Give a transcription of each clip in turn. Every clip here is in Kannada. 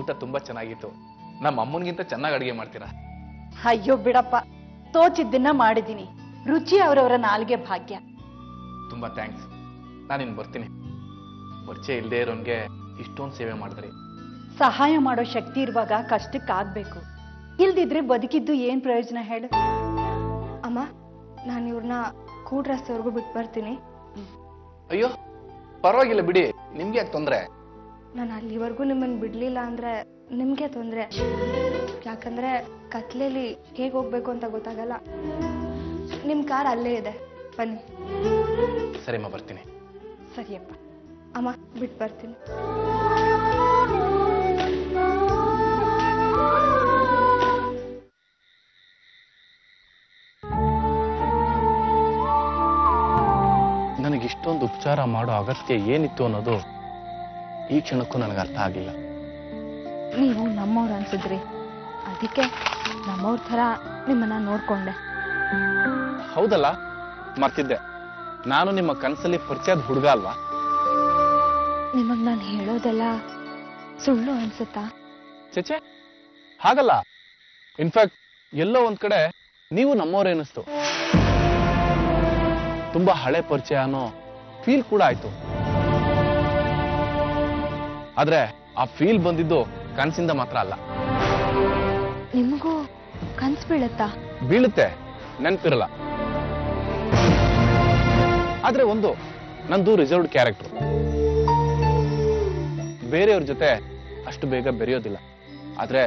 ಊಟ ತುಂಬಾ ಚೆನ್ನಾಗಿತ್ತು. ನಮ್ಮ ಅಮ್ಮನಿಗಿಂತ ಚೆನ್ನಾಗಿ ಅಡಿಗೆ ಮಾಡ್ತೀರಾ. ಅಯ್ಯೋ ಬಿಡಪ್ಪ, ತೋಚಿದ್ದನ್ನ ಮಾಡಿದ್ದೀನಿ. ರುಚಿ ಅವರವರ ನಾಲ್ಗೆ ಭಾಗ್ಯ. ತುಂಬಾ ಥ್ಯಾಂಕ್ಸ್. ನಾನಿನ್ ಬರ್ತೀನಿ. ಪರಿಚಯ ಇಲ್ಲದೆ ಇರೋನ್ಗೆ ಇಷ್ಟೊಂದು ಸೇವೆ ಮಾಡಿದ್ರಿ. ಸಹಾಯ ಮಾಡೋ ಶಕ್ತಿ ಇರುವಾಗ ಕಷ್ಟಕ್ಕಾಗ್ಬೇಕು. ಇಲ್ದಿದ್ರೆ ಬದುಕಿದ್ದು ಏನ್ ಪ್ರಯೋಜನ ಹೇಳು. ಅಮ್ಮ, ನಾನು ಇವ್ರನ್ನ ಕೂಡ್ ರಸ್ತೆವರೆಗೂ ಬಿಟ್ಟು ಬರ್ತೀನಿ. ಅಯ್ಯೋ ಪರವಾಗಿಲ್ಲ ಬಿಡಿ, ನಿಮ್ಗೆ ಯಾಕೆ ತೊಂದ್ರೆ? ನಾನು ಅಲ್ಲಿವರೆಗೂ ನಿಮ್ಮನ್ನು ಬಿಡ್ಲಿಲ್ಲ ಅಂದ್ರೆ ನಿಮ್ಗೆ ತೊಂದ್ರೆ. ಯಾಕಂದ್ರೆ ಕತ್ಲೆಯಲ್ಲಿ ಹೇಗೆ ಹೋಗ್ಬೇಕು ಅಂತ ಗೊತ್ತಾಗಲ್ಲ. ನಿಮ್ ಕಾರ್ ಅಲ್ಲೇ ಇದೆ, ಬನ್ನಿ. ಸರಿಮ್ಮ, ಬರ್ತೀನಿ. ಸರಿಯಪ್ಪ. ಅಮ್ಮ, ಬಿಟ್ಟು ಬರ್ತೀನಿ. ನನಗಿಷ್ಟೊಂದು ಉಪಚಾರ ಮಾಡೋ ಅಗತ್ಯ ಏನಿತ್ತು ಅನ್ನೋದು ಈ ಕ್ಷಣಕ್ಕೂ ನನಗೆ ಅರ್ಥ ಆಗಿಲ್ಲ. ನೀವು ನಮ್ಮವ್ರು ಅನ್ಸಿದ್ರಿ, ಅದಕ್ಕೆ ನಮ್ಮವ್ರ ಥರ ನಿಮ್ಮನ್ನ ನೋಡ್ಕೊಂಡೆ. ಹೌದಲ್ಲ, ಮರ್ತಿದ್ದೆ. ನಾನು ನಿಮ್ಮ ಕನಸಲ್ಲಿ ಪರಿಚಯದ ಹುಡುಗ ಅಲ್ವಾ? ನಿಮಗ್ ನಾನು ಹೇಳೋದೆಲ್ಲ ಸುಳ್ಳು ಅನ್ಸುತ್ತಾ? ಚೇಚೆ, ಹಾಗಲ್ಲ. ಇನ್ಫ್ಯಾಕ್ಟ್ ಎಲ್ಲೋ ಒಂದ್ ಕಡೆ ನೀವು ನಮ್ಮವ್ರೆ ಅನ್ನಿಸ್ತು. ತುಂಬಾ ಹಳೆ ಪರಿಚಯ ಅನ್ನೋ ಫೀಲ್ ಕೂಡ ಆಯ್ತು. ಆದ್ರೆ ಆ ಫೀಲ್ ಬಂದಿದ್ದು ಕನ್ಸಿಂದ ಮಾತ್ರ ಅಲ್ಲ. ನಿಮಗೂ ಕನ್ಸು ಬೀಳುತ್ತಾ? ಬೀಳುತ್ತೆ, ನೆನ್ಪಿರಲ್ಲ. ಆದ್ರೆ ಒಂದು, ನಂದು ರಿಸರ್ವ್ಡ್ ಕ್ಯಾರೆಕ್ಟರ್. ಬೇರೆಯವ್ರ ಜೊತೆ ಅಷ್ಟು ಬೇಗ ಬೆರೆಯೋದಿಲ್ಲ. ಆದ್ರೆ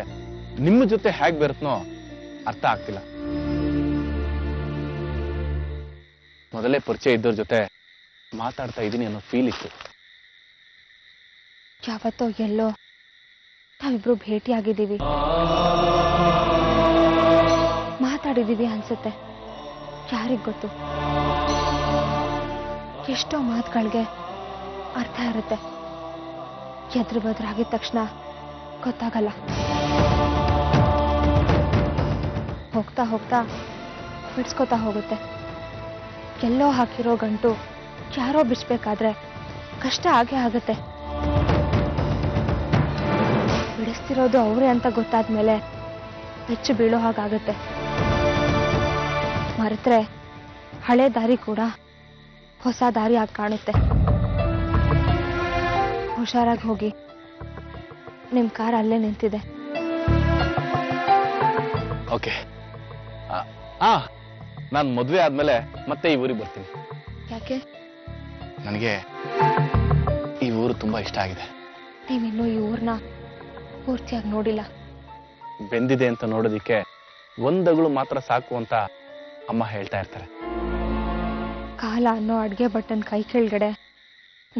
ನಿಮ್ಮ ಜೊತೆ ಹೇಗ್ ಬೆರೆತ್ನೋ ಅರ್ಥ ಆಗ್ತಿಲ್ಲ. ಮೊದಲೇ ಪರಿಚಯ ಇದ್ದವ್ರ ಜೊತೆ ಮಾತಾಡ್ತಾ ಇದ್ದೀನಿ ಅನ್ನೋ ಫೀಲ್ ಇತ್ತು. ಯಾವತ್ತೋ ಎಲ್ಲೋ ನಾವಿಬ್ರು ಭೇಟಿಯಾಗಿದ್ದೀವಿ, ಮಾತಾಡಿದೀವಿ ಅನ್ಸುತ್ತೆ. ಯಾರಿಗ್ ಗೊತ್ತು, ಎಷ್ಟೋ ಮಾತುಗಳಿಗೆ ಅರ್ಥ ಇರುತ್ತೆ. ಎದುರು ಬದ್ರಾಗಿದ ತಕ್ಷಣ ಗೊತ್ತಾಗಲ್ಲ. ಹೋಗ್ತಾ ಹೋಗ್ತಾ ಬಿಡ್ಸ್ಕೊತಾ ಹೋಗುತ್ತೆ. ಎಲ್ಲೋ ಹಾಕಿರೋ ಗಂಟು ಯಾರೋ ಬಿಡಿಸ್ಬೇಕಾದ್ರೆ ಕಷ್ಟ ಆಗೇ ಆಗುತ್ತೆ. ಬಿಡಿಸ್ತಿರೋದು ಅವರೇ ಅಂತ ಗೊತ್ತಾದ್ಮೇಲೆ ಹೆಚ್ಚು ಬೀಳೋ ಹಾಗಾಗತ್ತೆ. ಮರೆತ್ರೆ ಹಳೆ ದಾರಿ ಕೂಡ ಹೊಸ ದಾರಿ ಆಗಿ ಕಾಣುತ್ತೆ. ಹುಷಾರಾಗಿ ಹೋಗಿ, ನಿಮ್ ಕಾರ್ ಅಲ್ಲೇ ನಿಂತಿದೆ. ಓಕೆ. ನಾನು ಮದುವೆ ಆದ್ಮೇಲೆ ಮತ್ತೆ ಈ ಊರಿಗೆ ಬರ್ತೀನಿ. ಯಾಕೆ? ನನಗೆ ಈ ಊರು ತುಂಬಾ ಇಷ್ಟ ಆಗಿದೆ. ನೀವಿನ್ನೂ ಈ ಊರ್ನ ಪೂರ್ತಿಯಾಗಿ ನೋಡಿಲ್ಲ. ಬೆಂದಿದೆ ಅಂತ ನೋಡೋದಿಕ್ಕೆ ಒಂದಗಳು ಮಾತ್ರ ಸಾಕು ಅಂತ ಅಮ್ಮ ಹೇಳ್ತಾ ಇರ್ತಾರೆ. ಕಾಲ ಅನ್ನೋ ಅಡ್ಗೆ ಬಟನ್ ಕೈ ಕೆಳಗಡೆ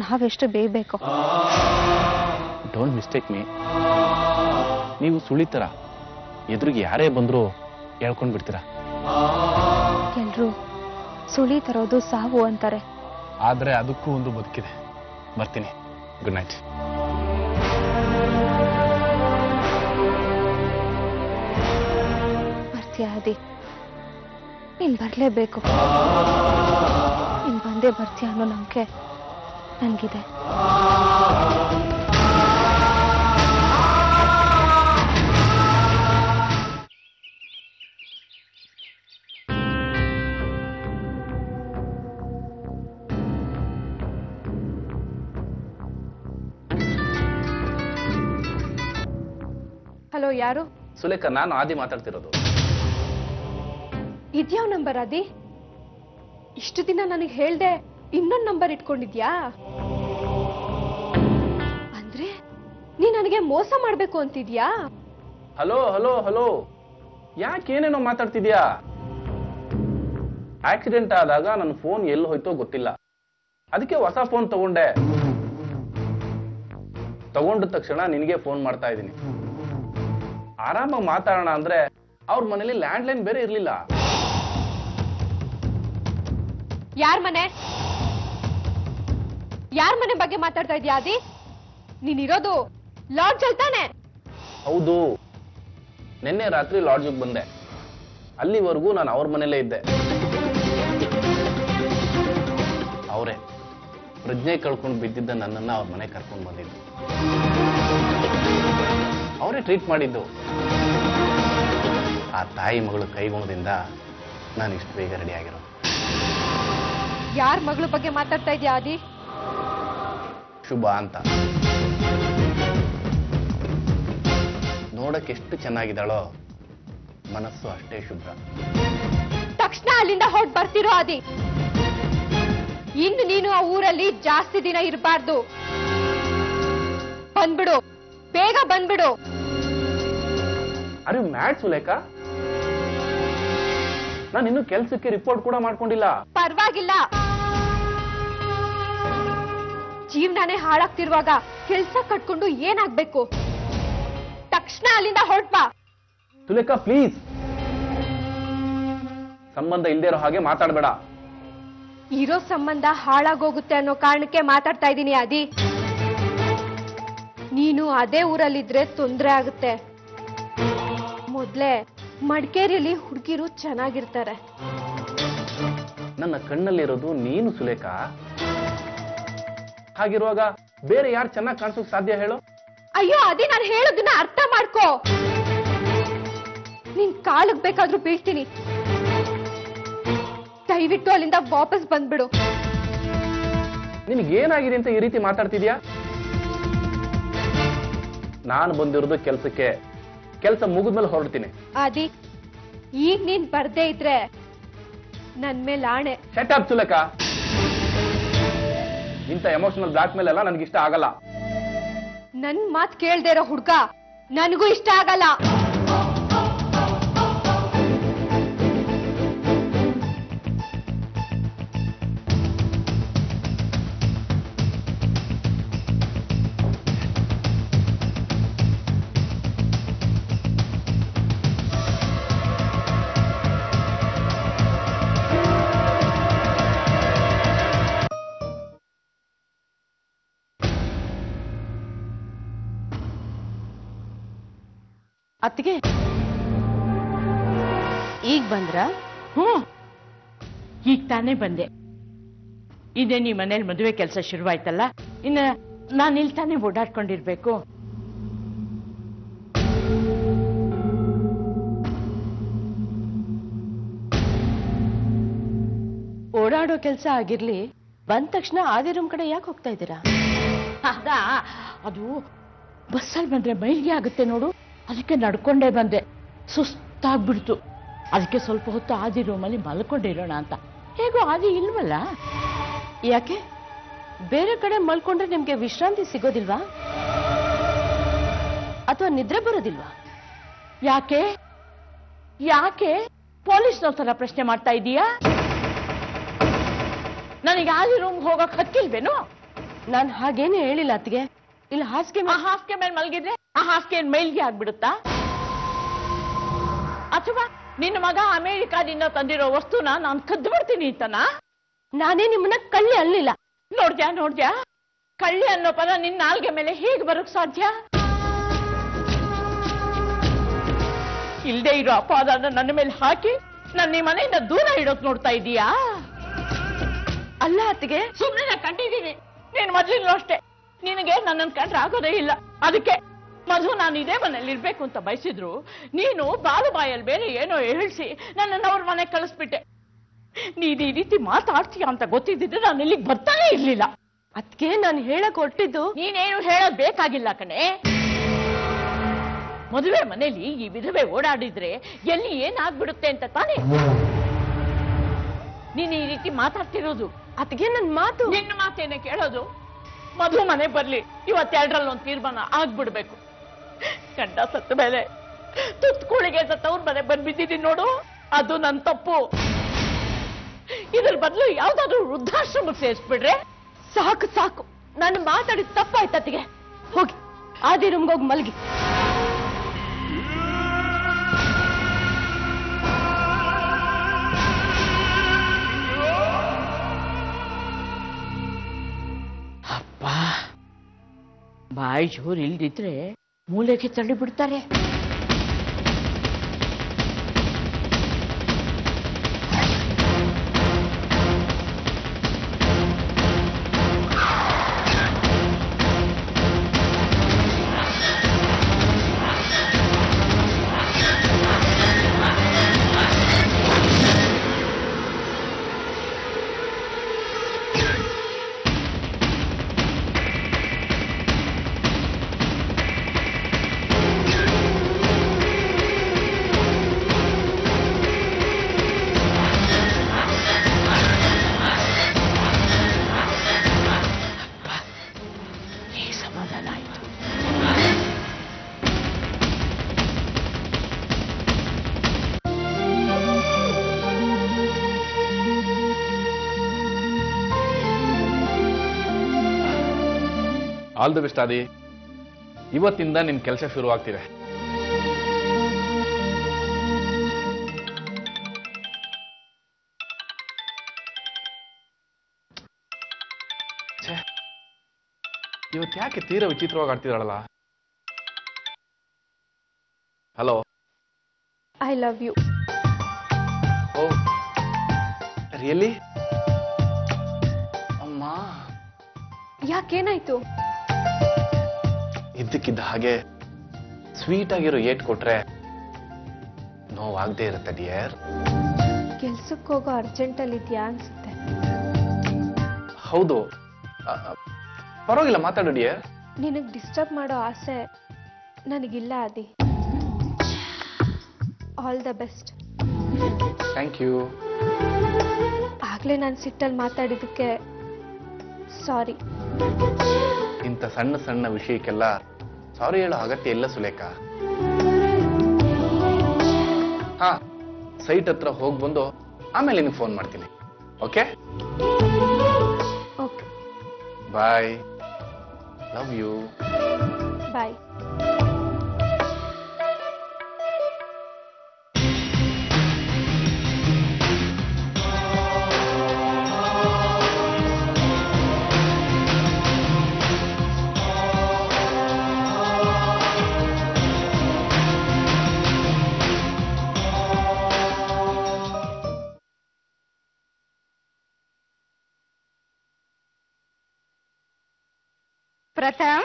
ನಾವೆಷ್ಟು ಬೇಯಬೇಕು. Don't mistake me. ನೀವು ಸುಳಿತರ ಎದುರಿಗೆ ಯಾರೇ ಬಂದರೂ ಹೇಳ್ಕೊಂಡ್ ಬಿಡ್ತೀರಾ. ಎಲ್ರು ಸುಳಿ ತರೋದು ಸಾವು ಅಂತಾರೆ. ಆದ್ರೆ ಅದಕ್ಕೂ ಒಂದು ಬದುಕಿದೆ. ಬರ್ತೀನಿ. Good night. ಬರ್ತೀಯಾದಿ, ನೀನ್ ಬರ್ಲೇಬೇಕು. ನೀನ್ ಬಂದೇ ಬರ್ತೀಯ ಅನ್ನೋ ನಂಬಿಕೆ ನನ್ಗಿದೆ. ಹಲೋ, ಯಾರು? ಸುಲೇಖ, ನಾನು ಆದಿ ಮಾತಾಡ್ತಿರೋದು. ಇದ್ಯಾವ ನಂಬರ್ ಆದಿ? ಇಷ್ಟು ದಿನ ನನಗೆ ಹೇಳ್ದೆ ಇನ್ನೊಂದು ನಂಬರ್ ಇಟ್ಕೊಂಡಿದ್ಯಾ? ಅಂದ್ರೆ ನೀ ನನಗೆ ಮೋಸ ಮಾಡ್ಬೇಕು ಅಂತಿದ್ಯಾ? ಹಲೋ ಹಲೋ ಹಲೋ, ಯಾಕೇನೇನೋ ಮಾತಾಡ್ತಿದ್ಯಾ? ಆಕ್ಸಿಡೆಂಟ್ ಆದಾಗ ನನ್ನ ಫೋನ್ ಎಲ್ಲಿ ಹೋಯ್ತೋ ಗೊತ್ತಿಲ್ಲ, ಅದಕ್ಕೆ ಹೊಸ ಫೋನ್ ತಗೊಂಡೆ. ತಗೊಂಡ ತಕ್ಷಣ ನಿನಗೆ ಫೋನ್ ಮಾಡ್ತಾ ಇದ್ದೀನಿ. ಆರಾಮಾಗಿ ಮಾತಾಡೋಣ ಅಂದ್ರೆ ಅವ್ರ ಮನೇಲಿ ಲ್ಯಾಂಡ್ಲೈನ್ ಬೇರೆ ಇರ್ಲಿಲ್ಲ. ಯಾರ್ ಮನೆ ಬಗ್ಗೆ ಮಾತಾಡ್ತಾ ಇದ್ಯಾ ಆದಿ? ನೀನಿರೋದು ಲಾಡ್ಜ್ ಅಲ್ಲಿ ತಾನೆ? ಹೌದು, ನಿನ್ನೆ ರಾತ್ರಿ ಲಾಡ್ಜ್ಗೆ ಬಂದೆ. ಅಲ್ಲಿವರೆಗೂ ನಾನು ಅವ್ರ ಮನೇಲೇ ಇದ್ದೆ. ಅವರೇ ಪ್ರಜ್ಞೆ ಕಳ್ಕೊಂಡು ಬಿದ್ದಿದ್ದ ನನ್ನನ್ನು ಅವ್ರ ಮನೆ ಕರ್ಕೊಂಡು ಬಂದಿದ್ದು. ಅವರೇ ಟ್ರೀಟ್ ಮಾಡಿದ್ದು. ಆ ತಾಯಿ ಮಗಳು ಕೈಗುಣದಿಂದ ನಾನು ಇಷ್ಟು ಬೇಗ ರೆಡಿ ಆಗಿರೋದು. ಯಾರ ಮಗಳ ಬಗ್ಗೆ ಮಾತಾಡ್ತಾ ಇದೀಯ ಆದಿ? ಶುಭ ಅಂತ. ನೋಡಕ್ಕೆ ಎಷ್ಟು ಚೆನ್ನಾಗಿದ್ದಾಳೋ ಮನಸ್ಸು ಅಷ್ಟೇ ಶುಭ್ರ. ತಕ್ಷಣ ಅಲ್ಲಿಂದ ಹೊರಟ್ ಬರ್ತಿರೋ ಆದಿ. ಇನ್ನು ನೀನು ಆ ಊರಲ್ಲಿ ಜಾಸ್ತಿ ದಿನ ಇರಬಾರ್ದು. ಬಂದ್ಬಿಡು, ಬೇಗ ಬಂದ್ಬಿಡು. ಅರೆ ಮ್ಯಾಡ್ ಸುಲೇಖ, ನಾನು ಇನ್ನು ಕೆಲ್ಸಕ್ಕೆ ರಿಪೋರ್ಟ್ ಕೂಡ ಮಾಡ್ಕೊಂಡಿಲ್ಲ. ಪರವಾಗಿಲ್ಲ, ಜೀವನನೇ ಹಾಳಾಗ್ತಿರುವಾಗ ಕೆಲ್ಸ ಕಟ್ಕೊಂಡು ಏನಾಗ್ಬೇಕು? ತಕ್ಷಣ ಅಲ್ಲಿಂದ ಹೊರಟ್ಬಾ. ಸುಲೇಖ ಪ್ಲೀಸ್, ಸಂಬಂಧ ಇಲ್ದೇ ಇರೋ ಹಾಗೆ ಮಾತಾಡಬೇಡ. ಇರೋ ಸಂಬಂಧ ಹಾಳಾಗೋಗುತ್ತೆ ಅನ್ನೋ ಕಾರಣಕ್ಕೆ ಮಾತಾಡ್ತಾ ಇದ್ದೀನಿ ಆದಿ. ನೀನು ಅದೇ ಊರಲ್ಲಿದ್ರೆ ತೊಂದರೆ ಆಗುತ್ತೆ. ಮೊದ್ಲೇ ಮಡಿಕೇರಿಯಲ್ಲಿ ಹುಡುಗಿರು ಚೆನ್ನಾಗಿರ್ತಾರೆ. ನನ್ನ ಕಣ್ಣಲ್ಲಿರೋದು ನೀನು ಸುಲೇಖ. ಹಾಗಿರುವಾಗ ಬೇರೆ ಯಾರು ಚೆನ್ನಾಗಿ ಕಾಣಿಸೋಕ್ ಸಾಧ್ಯ ಹೇಳು? ಅಯ್ಯೋ ಅದೇ ನಾನು ಹೇಳೋದನ್ನ ಅರ್ಥ ಮಾಡ್ಕೋ. ನಿನ್ ಕಾಲಕ್ ಬೇಕಾದ್ರೂ ಬೀಳ್ತೀನಿ. ದಯವಿಟ್ಟು ಅಲ್ಲಿಂದ ವಾಪಸ್ ಬಂದ್ಬಿಡು. ನಿನಗೇನಾಗಿದೆ ಅಂತ ಈ ರೀತಿ ಮಾತಾಡ್ತಿದ್ಯಾ? ನಾನು ಬಂದಿರೋದು ಕೆಲ್ಸಕ್ಕೆ. ಕೆಲಸ ಮುಗಿದ್ಮೇಲೆ ಹೊರಡ್ತೀನಿ. ಆದಿ, ಈಗ ನೀನ್ ಬರ್ದೇ ಇದ್ರೆ ನನ್ ಮೇಲೆ ಆಣೆ. Shut up Sulekha. ಇಂಥ ಎಮೋಷನಲ್ ಬ್ಲಾಕ್ ಮೇಲ್ ಎಲ್ಲ ನನಗಿಷ್ಟ ಆಗಲ್ಲ. ನನ್ ಮಾತ್ ಕೇಳ್ದೇ ಇರೋ ಹುಡ್ಗ ನನಗೂ ಇಷ್ಟ ಆಗಲ್ಲ. ಅತ್ತಿಗೆ ಈಗ ಬಂದ್ರ? ಈಗ ತಾನೇ ಬಂದೆ. ಇದೇ ನೀ ಮನೇಲಿ ಮದುವೆ ಕೆಲಸ ಶುರುವಾಯ್ತಲ್ಲ, ಇನ್ನ ನಾನು ಇಲ್ಲಿ ತಾನೇ ಓಡಾಡ್ಕೊಂಡಿರ್ಬೇಕು. ಓಡಾಡೋ ಕೆಲಸ ಆಗಿರ್ಲಿ, ಬಂದ ತಕ್ಷಣ ಆದಿ ರೂಮ್ ಕಡೆ ಯಾಕೆ ಹೋಗ್ತಾ ಇದ್ದೀರಾ? ಅದಾ, ಅದು ಬಸ್ಸಲ್ಲಿ ಬಂದ್ರೆ ಮೈಲಿಗೆ ಆಗುತ್ತೆ ನೋಡು, ಅದಕ್ಕೆ ನಡ್ಕೊಂಡೇ ಬಂದೆ. ಸುಸ್ತಾಗ್ಬಿಡ್ತು. ಅದಕ್ಕೆ ಸ್ವಲ್ಪ ಹೊತ್ತು ಆದಿ ರೂಮಲ್ಲಿ ಮಲ್ಕೊಂಡಿರೋಣ ಅಂತ. ಹೇಗೋ ಆದಿ ಇಲ್ವಲ್ಲ. ಯಾಕೆ ಬೇರೆ ಕಡೆ ಮಲ್ಕೊಂಡ್ರೆ ನಿಮ್ಗೆ ವಿಶ್ರಾಂತಿ ಸಿಗೋದಿಲ್ವಾ? ಅಥವಾ ನಿದ್ರೆ ಬರೋದಿಲ್ವಾ? ಯಾಕೆ ಯಾಕೆ ಪೊಲೀಸ್ನವ್ರ ತರ ಪ್ರಶ್ನೆ ಮಾಡ್ತಾ ಇದೀಯಾ? ನನಗೆ ಆದಿ ರೂಮ್ ಹೋಗಕ್ ಹತ್ತಿಲ್ವೇನು? ನಾನು ಹಾಗೇನು ಹೇಳಿಲ್ಲ ಅತ್ತಿಗೆ. ಇಲ್ಲಿ ಹಾಸಿಗೆ ಮೇಲೆ ಮಲಗಿದ್ರೆ ಆ ಹಾಸಿಗೆ ಮೈಲ್ಗೆ ಆಗ್ಬಿಡುತ್ತಾ? ಅಥವಾ ನಿನ್ನ ಮಗ ಅಮೆರಿಕಾದಿಂದ ತಂದಿರೋ ವಸ್ತುನ ನಾನು ಕದ್ದು ಬಿಡ್ತೀನಿ ಅಂತನಾ? ನಾನೇ ನಿಮ್ಮನ್ನ ಕಳ್ಳಿ ಅಲ್ಲಿಲ್ಲ. ನೋಡ್ದ್ಯಾ ಕಳ್ಳಿ ಅನ್ನೋ ಪದ ನಿನ್ನ ನಾಲ್ಗೆ ಮೇಲೆ ಹೇಗೆ ಬರೋಕ್ ಸಾಧ್ಯ? ಇಲ್ದೇ ಇರೋ ಅಪವಾದನ ನನ್ನ ಮೇಲೆ ಹಾಕಿ ನನ್ನ ಈ ಮನೆಯಿಂದ ದೂರ ಇಡೋಕ್ ನೋಡ್ತಾ ಇದೀಯಾ? ಅಲ್ಲ ಅತ್ತಿಗೆ, ಸುಮ್ಮನೆ ಕಂಡಿದ್ದೀನಿ. ನೀನ್ ಮೊದ್ಲಿನೂ ಅಷ್ಟೇ, ನಿನಗೆ ನನ್ನನ್ನು ಕಂಡ್ರೆ ಆಗೋದೇ ಇಲ್ಲ. ಅದಕ್ಕೆ ಮಧು ನಾನು ಇದೇ ಮನೇಲಿ ಇರ್ಬೇಕು ಅಂತ ಬಯಸಿದ್ರು ನೀನು ಬಾಯಲ್ಲಿ ಬೇರೆ ಏನೋ ಹೇಳಿಸಿ ನನ್ನನ್ನು ಅವ್ರ ಮನೆಗೆ ಕಳಿಸ್ಬಿಟ್ಟೆ. ನೀನ್ ಈ ರೀತಿ ಮಾತಾಡ್ತೀಯ ಅಂತ ಗೊತ್ತಿದ್ದಿದ್ರೆ ನಾನು ಇಲ್ಲಿಗೆ ಬರ್ತಾನೆ ಇರ್ಲಿಲ್ಲ. ಅದಕ್ಕೆ ನಾನು ಹೇಳಕ್ ಹೊರಟಿದ್ದು. ನೀನೇನು ಹೇಳೋದ್ ಬೇಕಾಗಿಲ್ಲ ಕಣೆ. ಮದುವೆ ಮನೇಲಿ ಈ ವಿಧವೆ ಓಡಾಡಿದ್ರೆ ಎಲ್ಲಿ ಏನಾಗ್ಬಿಡುತ್ತೆ ಅಂತ ತಾನೇ ನೀನು ಈ ರೀತಿ ಮಾತಾಡ್ತಿರೋದು. ಅದಕ್ಕೆ ನನ್ನ ಮಾತು. ನಿನ್ನ ಮಾತೇನೆ ಕೇಳೋದು? ಮಧು ಮನೆ ಬರ್ಲಿ, ಇವತ್ತೆರಡರಲ್ಲಿ ಒಂದು ತೀರ್ಮಾನ ಆಗ್ಬಿಡ್ಬೇಕು. ಗಂಡ ಸತ್ತ ಮೇಲೆ ತುತ್ಕೂಳಿಗೆ ಸತ್ತವ್ರ ಮನೆ ಬಂದ್ಬಿಟ್ಟಿದ್ದೀನಿ ನೋಡು, ಅದು ನನ್ನ ತಪ್ಪು. ಇದ್ರ ಬದಲು ಯಾವ್ದಾದ್ರು ವೃದ್ಧಾಶ್ರಮಕ್ಕೆ ಸೇರಿಸ್ಬಿಡ್ರೆ ಸಾಕು ಸಾಕು. ನಾನು ಮಾತಾಡಿದ ತಪ್ಪಾಯ್ತತ್ತಿಗೆ. ಹೋಗಿ ಆದಿ ರೂಮ್ಗೆ ಹೋಗಿ ಮಲಗಿ. ಬಾಯಿ ಜೋರು ಇಲ್ದಿದ್ರೆ ಮೂಲೆಗೆ ತಳ್ಳಿ ಬಿಡ್ತಾರೆ. ಆಲ್ ದಿ ಬೆಸ್ಟ್ ಆದಿ. ಇವತ್ತಿಂದ ನಿನ್ ಕೆಲಸ ಶುರು ಆಗ್ತಿದೆ. ಇವತ್ತು ಯಾಕೆ ತೀರಾ ವಿಚಿತ್ರವಾಗಿ ಆಡ್ತಿದ್ದಾಳಲ್ಲ? Hello, I love you. Oh really? ಅಮ್ಮ, ಯಾಕೇನಾಯ್ತು? ಇದ್ದಕ್ಕಿದ್ದ ಹಾಗೆ ಸ್ವೀಟ್ ಆಗಿರೋ ಏಟ್ ಕೊಟ್ರೆ ನೋವಾಗದೆ ಇರುತ್ತೆ ಡಿಯರ್. ಕೆಲ್ಸಕ್ಕೆ ಹೋಗೋ ಅರ್ಜೆಂಟಲ್ಲಿ ಇದೆಯಾ ಅನ್ಸುತ್ತೆ. ಹೌದು, ಪರವಾಗಿಲ್ಲ, ಮಾತಾಡು ಡಿಯರ್. ನಿನಗೆ ಡಿಸ್ಟರ್ಬ್ ಮಾಡೋ ಆಸೆ ನನಗಿಲ್ಲ ಆದಿ. All the best. Thank you. ಆಗ್ಲೇ ನಾನು ಸಿಟ್ಟಲ್ಲಿ ಮಾತಾಡಿದ್ದಕ್ಕೆ ಸಾರಿ. ಇಂಥ ಸಣ್ಣ ಸಣ್ಣ ವಿಷಯಕ್ಕೆಲ್ಲ ಸಾರಿ ಹೇಳೋ ಅಗತ್ಯ ಇಲ್ಲ ಸುಲೇಖ. ಹಾ, ಸೈಟ್ ಹತ್ರ ಹೋಗಿ ಬಂದು ಆಮೇಲೆ ನಿನಗೆ ಫೋನ್ ಮಾಡ್ತೀನಿ. Okay okay, bye. Love you. Bye. Pratham,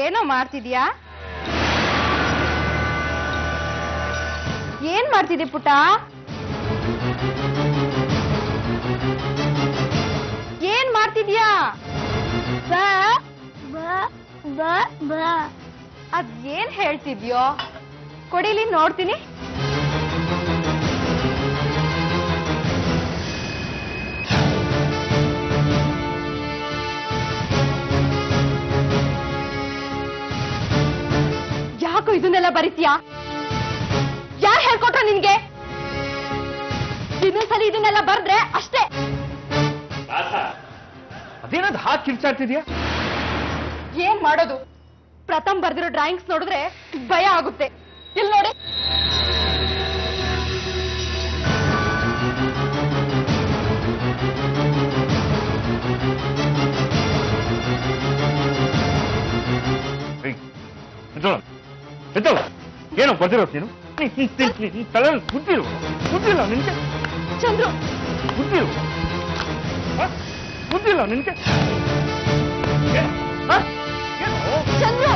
ಏನೋ ಮಾಡ್ತಿದ್ಯಾ? ಏನ್ ಮಾಡ್ತಿದ್ದೆ ಪುಟ್ಟ? ಏನ್ ಮಾಡ್ತಿದ್ಯಾ? ಅದ್ ಏನ್ ಹೇಳ್ತಿದ್ಯೋ? ಕೊಡಿಲಿ ನೋಡ್ತೀನಿ. ಯಾಕೋ ಇದನ್ನೆಲ್ಲ ಬರೀತೀಯಾ? ಯಾರು ಹೇಳ್ಕೊಟ್ರ ನಿನ್ಗೆ? ಇನ್ನೊಂದ್ಸಲಿ ಇದನ್ನೆಲ್ಲ ಬರ್ದ್ರೆ ಅಷ್ಟೇ. ಅದೇನದು ಹಾಕಿ ಕಿರ್ಚಾಡ್ತಿದ್ಯಾ? ಏನ್ ಮಾಡೋದು? ಪ್ರಥಮ್ ಬರ್ದಿರೋ ಡ್ರಾಯಿಂಗ್ಸ್ ನೋಡಿದ್ರೆ ಭಯ ಆಗುತ್ತೆ. ಇಲ್ಲಿ ನೋಡಿ. ಏನೋ ಬರ್ದಿರೋದು ನೀನು? ಬುದ್ಧಿಲ್ಲ ನಿನ್ಗೆ? ಚಂದ್ರು, ಬುದ್ಧಿಲ್ಲ ನಿನ್ಗೆ? ಚಂದ್ರು,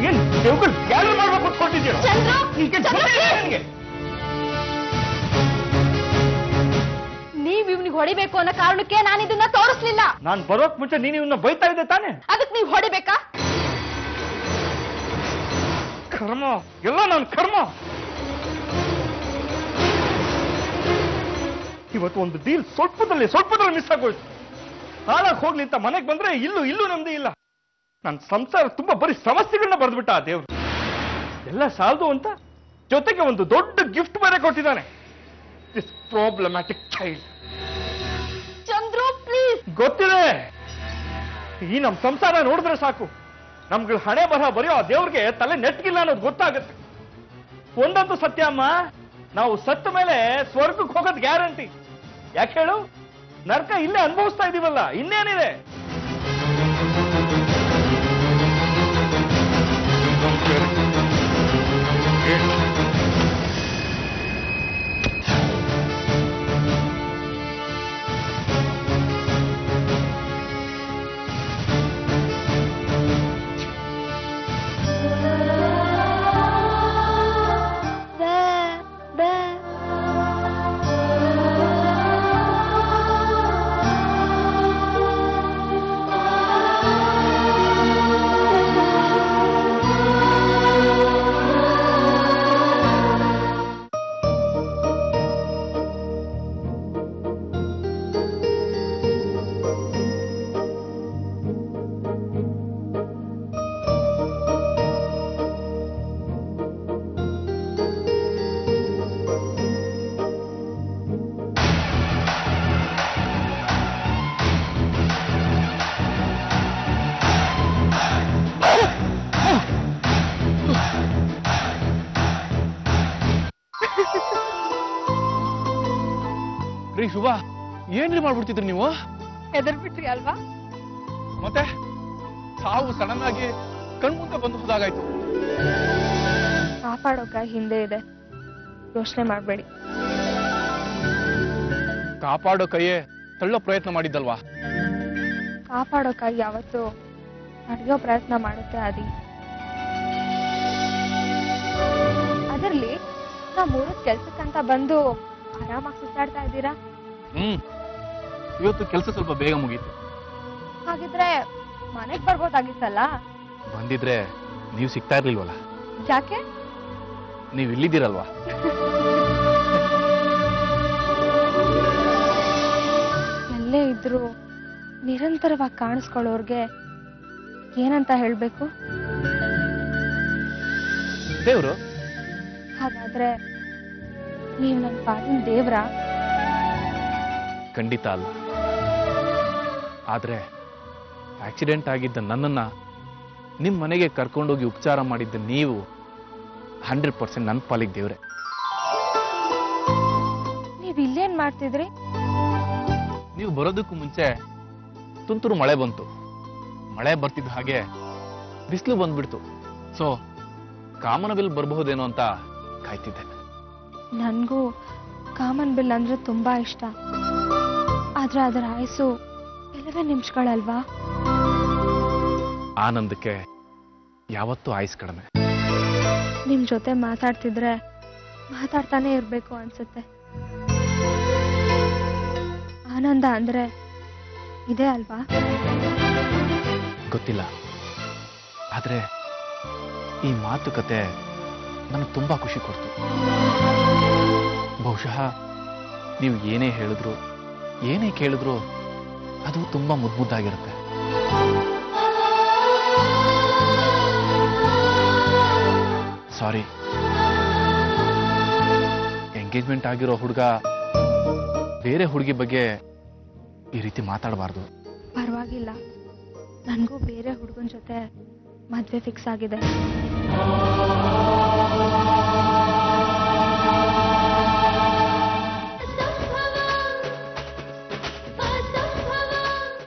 ಏನ್ ದೇವ್ಗಳು ಗ್ಯಾಲರಿ ಮಾಡ್ಬೇಕು ಕೊಟ್ಕೊಂಡಿದ್ದೀರ? ಚಂದ್ರು, ನೀವ್ ಇವ್ನಿಗೆ ಹೊಡಿಬೇಕು ಅನ್ನೋ ಕಾರಣಕ್ಕೆ ನಾನು ಇದನ್ನ ತೋರಿಸ್ಲಿಲ್ಲ. ನಾನ್ ಬರೋಕ್ ಮುಂಚೆ ನೀನು ಇವನ್ನ ಬೈತಾ ಇದ್ದೆ ತಾನೆ? ಅದಕ್ಕೆ ನೀವ್ ಹೊಡಿಬೇಕಾ? ಕರ್ಮ, ಎಲ್ಲ ನಾನು ಕರ್ಮ. ಇವತ್ತು ಒಂದು ಡೀಲ್ ಸ್ವಲ್ಪದಲ್ಲಿ ಮಿಸ್ ಆಗೋಯ್ತು. ಹಾಳಾಗಿ ಹೋಗ್ಲಿ ಅಂತ ಮನೆಗೆ ಬಂದ್ರೆ ಇಲ್ಲೂ ನಮ್ದೇ ಇಲ್ಲ. ನನ್ನ ಸಂಸಾರ ತುಂಬಾ ಬರೀ ಸಮಸ್ಯೆಗಳನ್ನ ಬರೆದ್ಬಿಟ್ಟ ಆ ದೇವ್ರು. ಎಲ್ಲ ಸಾಲದು ಅಂತ ಜೊತೆಗೆ ಒಂದು ದೊಡ್ಡ ಗಿಫ್ಟ್ ಬೇರೆ ಕೊಟ್ಟಿದ್ದಾನೆ. This problematic child. Chandru please. ಗೊತ್ತಿದೆ, ಈ ನಮ್ ಸಂಸಾರ ನೋಡಿದ್ರೆ ಸಾಕು ನಮ್ಗಳ ಹಣೆ ಬರಹ ಬರೆಯೋ ಆ ದೇವ್ರಿಗೆ ತಲೆ ನೆಟ್ಗಿಲ್ಲ ಅನ್ನೋದು ಗೊತ್ತಾಗುತ್ತೆ. ಒಂದಂತೂ ಸತ್ಯ ಅಮ್ಮ, ನಾವು ಸತ್ತ ಮೇಲೆ ಸ್ವರ್ಗಕ್ಕೆ ಹೋಗೋದು ಗ್ಯಾರಂಟಿ. ಯಾಕೆ ಹೇಳು? ನರಕ ಇಲ್ಲೇ ಅನುಭವಿಸ್ತಾ ಇದೀವಲ್ಲ, ಇನ್ನೇನಿದೆ? ಅಲ್ವಾ ಏನ್ರಿ ಮಾಡ್ಬಿಡ್ತಿದ್ರಿ ನೀವು? ಹೆದರ್ಬಿಟ್ರಿ ಅಲ್ವಾ? ಮತ್ತೆ ಸಾವು ಸಡನ್ ಆಗಿ ಕಣ್ಮುಂದೆ ಬಂದು ಹೋದಾಗಾಯ್ತು. ಕಾಪಾಡೋಕ ಹಿಂದೆ ಇದೆ, ಯೋಚನೆ ಮಾಡಬೇಡಿ. ಕಾಪಾಡೋ ಕೈಯೇ ತಳ್ಳೋ ಪ್ರಯತ್ನ ಮಾಡಿದ್ದಲ್ವಾ? ಕಾಪಾಡೋಕಾಗಿ ಯಾವತ್ತು ಅಡ್ಗೋ ಪ್ರಯತ್ನ ಮಾಡುತ್ತೆ ಆದಿ. ಅದರಲ್ಲಿ ನಾವು ಮೂರದ್ ಕೆಲ್ಸಕ್ಕಂತ ಬಂದು ಆರಾಮಾಗಿ ಸುತ್ತಾಡ್ತಾ ಇದ್ದೀರಾ. ಇವತ್ತು ಕೆಲಸ ಸ್ವಲ್ಪ ಬೇಗ ಮುಗೀತು. ಹಾಗಿದ್ರೆ ಮನೆಗ್ ಬರ್ಬೋದಾಗಿತ್ತಲ್ಲ. ಬಂದಿದ್ರೆ ನೀವು ಸಿಗ್ತಾ ಇರ್ಲಿಲ್ವಲ್ಲ? ಯಾಕೆ? ನೀವು ಇಲ್ಲಿದ್ದೀರಲ್ವಾ? ಎಲ್ಲೇ ಇದ್ರು ನಿರಂತರವಾಗಿ ಕಾಣಿಸ್ಕೊಳ್ಳೋರ್ಗೆ ಏನಂತ ಹೇಳ್ಬೇಕು? ದೇವ್ರು. ಹಾಗಾದ್ರೆ ನೀವು ನನ್ನ ಪಾಲಿನ ದೇವ್ರ? ಖಂಡಿತ ಅಲ್ಲ. ಆದ್ರೆ ಆಕ್ಸಿಡೆಂಟ್ ಆಗಿದ್ದ ನನ್ನನ್ನ ನಿಮ್ ಮನೆಗೆ ಕರ್ಕೊಂಡೋಗಿ ಉಪಚಾರ ಮಾಡಿದ್ದ ನೀವು 100% ನನ್ನ ಪಾಲಿಗೆ ದೇವ್ರೆ. ನೀವ್ ಇಲ್ಲೇನ್ ಮಾಡ್ತಿದ್ರಿ? ನೀವು ಬರೋದಕ್ಕೂ ಮುಂಚೆ ತುಂತುರು ಮಳೆ ಬಂತು. ಮಳೆ ಬರ್ತಿದ್ದ ಹಾಗೆ ಬಿಸಿಲು ಬಂದ್ಬಿಡ್ತು. ಸೊ ಕಾಮನಬಿಲ್ ಬರಬಹುದೇನೋ ಅಂತ ಕಾಯ್ತಿದ್ದೆ. ನನ್ಗೂ ಕಾಮನ್ ಬಿಲ್ ಅಂದ್ರೆ ತುಂಬಾ ಇಷ್ಟ. ಆದ್ರೆ ಅದರ ಆಯಸ್ಸು ಕೆಲವೇ ನಿಮಿಷಗಳಲ್ವಾ? ಆನಂದಕ್ಕೆ ಯಾವತ್ತೂ ಆಯುಸ್ ಕಡಿಮೆ. ನಿಮ್ ಜೊತೆ ಮಾತಾಡ್ತಿದ್ರೆ ಮಾತಾಡ್ತಾನೆ ಇರ್ಬೇಕು ಅನ್ಸುತ್ತೆ. ಆನಂದ ಅಂದ್ರೆ ಇದೆ ಅಲ್ವಾ? ಗೊತ್ತಿಲ್ಲ, ಆದ್ರೆ ಈ ಮಾತುಕತೆ ನನಗೆ ತುಂಬಾ ಖುಷಿ ಕೊಡ್ತು. ಬಹುಶಃ ನೀವು ಏನೇ ಹೇಳಿದ್ರು ಏನೇ ಕೇಳಿದ್ರು ಅದು ತುಂಬಾ ಮುದ್ದಾಗಿರುತ್ತೆ. ಸಾರಿ, ಎಂಗೇಜ್ಮೆಂಟ್ ಆಗಿರೋ ಹುಡುಗ ಬೇರೆ ಹುಡುಗಿ ಬಗ್ಗೆ ಈ ರೀತಿ ಮಾತಾಡಬಾರ್ದು. ಪರವಾಗಿಲ್ಲ, ನನಗೂ ಬೇರೆ ಹುಡುಗನ ಜೊತೆ ಮದ್ವೆ ಫಿಕ್ಸ್ ಆಗಿದೆ.